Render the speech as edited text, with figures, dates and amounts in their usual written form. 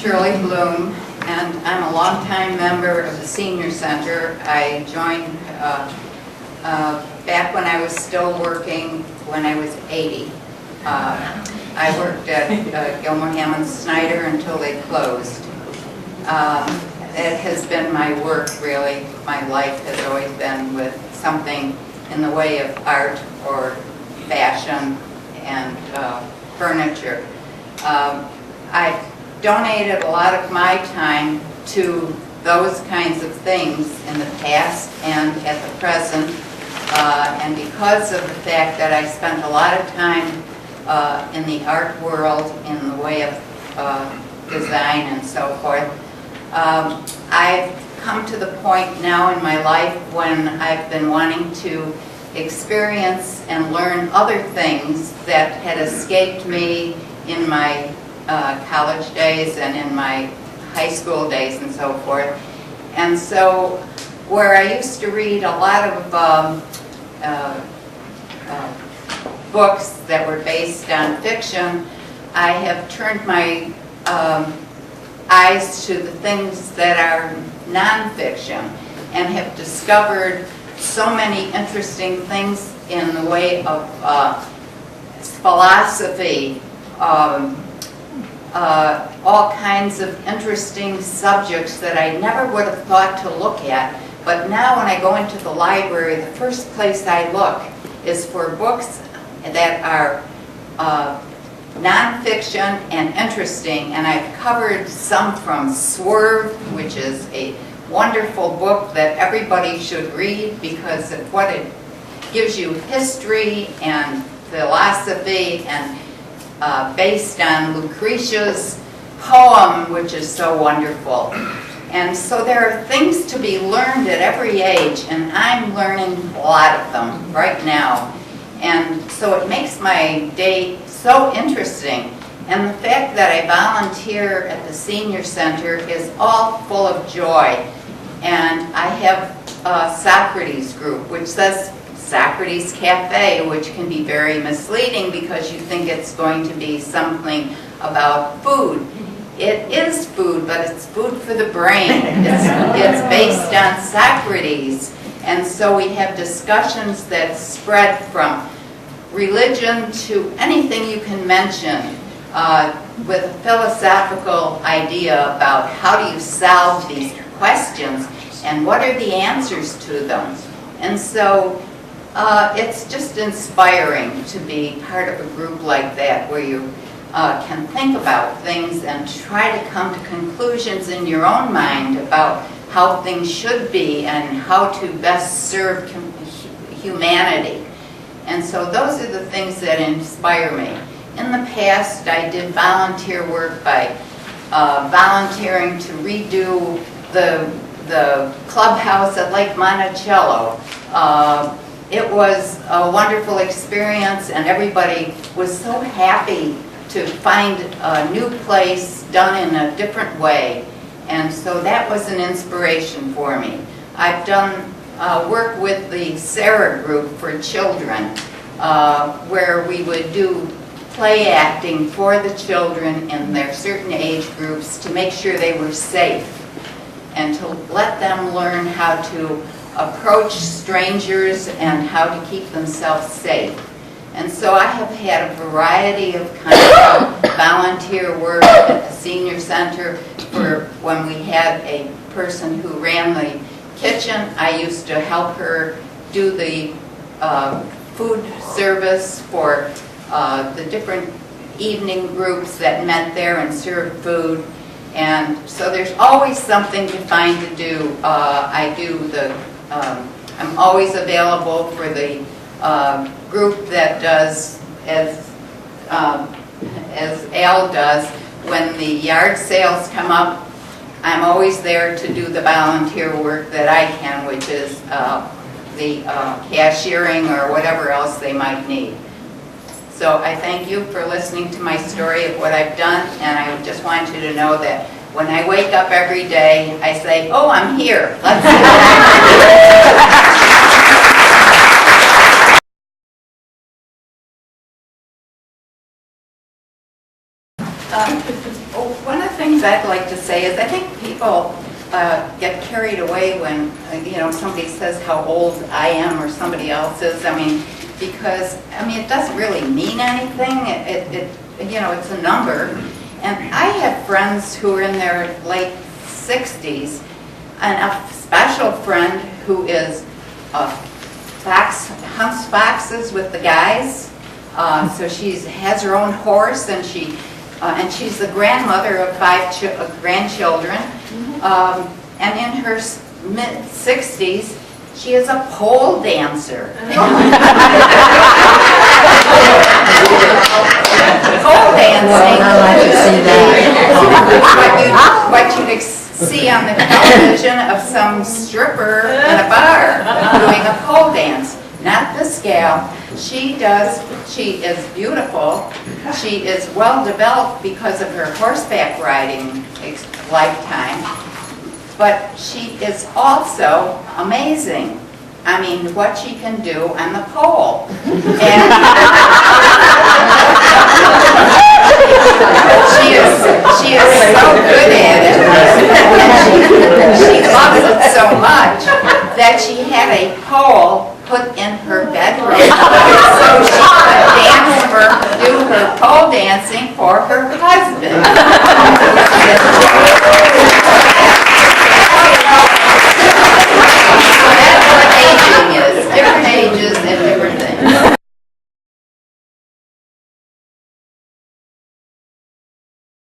Shirley Bloom, and I'm a longtime member of the Senior Center. I joined back when I was still working when I was 80. I worked at Gilmore Hammond Snyder until they closed. It has been my work, really. My life has always been with something in the way of art or fashion and furniture. I've donated a lot of my time to those kinds of things in the past and at the present. And because of the fact that I spent a lot of time in the art world in the way of design and so forth, I've come to the point now in my life when I've been wanting to experience and learn other things that had escaped me in my college days and in my high school days and so forth. And so where I used to read a lot of books that were based on fiction, I have turned my eyes to the things that are nonfiction and have discovered so many interesting things in the way of philosophy, all kinds of interesting subjects that I never would have thought to look at. But now when I go into the library, the first place I look is for books that are nonfiction and interesting. And I've covered some from Swerve, which is a wonderful book that everybody should read because of what it gives you, history and philosophy, and based on Lucretia's poem, which is so wonderful. And so there are things to be learned at every age, and I'm learning a lot of them right now. And so it makes my day so interesting. And the fact that I volunteer at the Senior Center is all full of joy. And I have a Socrates group, which says Socrates Cafe, which can be very misleading because you think it's going to be something about food. It is food, but it's food for the brain. It's based on Socrates. And so we have discussions that spread from religion to anything you can mention with a philosophical idea about how do you solve these questions and what are the answers to them. And so it's just inspiring to be part of a group like that where you can think about things and try to come to conclusions in your own mind about how things should be and how to best serve humanity. And so those are the things that inspire me. In the past, I did volunteer work by volunteering to redo the clubhouse at Lake Monticello. It was a wonderful experience, and everybody was so happy to find a new place done in a different way. And so that was an inspiration for me. I've done work with the Sarah group for children, where we would do play acting for the children in their certain age groups to make sure they were safe and to let them learn how to approach strangers and how to keep themselves safe. And so I have had a variety of kinds of volunteer work at the Senior Center. For when we had a person who ran the kitchen, I used to help her do the food service for the different evening groups that met there and served food. And so there's always something to find to do. I'm always available for the group that does, as Al does, when the yard sales come up, I'm always there to do the volunteer work that I can, which is the cashiering or whatever else they might need. So I thank you for listening to my story of what I've done, and I just want you to know that when I wake up every day, I say, oh, I'm here. Let's see what I can do. One of the things I'd like say is I think people get carried away when, somebody says how old I am or somebody else is. I mean, because, it doesn't really mean anything. It's a number. And I have friends who are in their late 60s, and a special friend who is hunts foxes with the guys. So she has her own horse, and she's the grandmother of 5 grandchildren. And in her mid-60s, she is a pole dancer. Pole dancing. I'd like to see that. What you'd see on the television of some stripper in a bar doing a pole dance. Not this gal. She is beautiful. She is well developed because of her horseback riding lifetime. But she is also amazing. I mean, what she can do on the pole. And she is so good at it.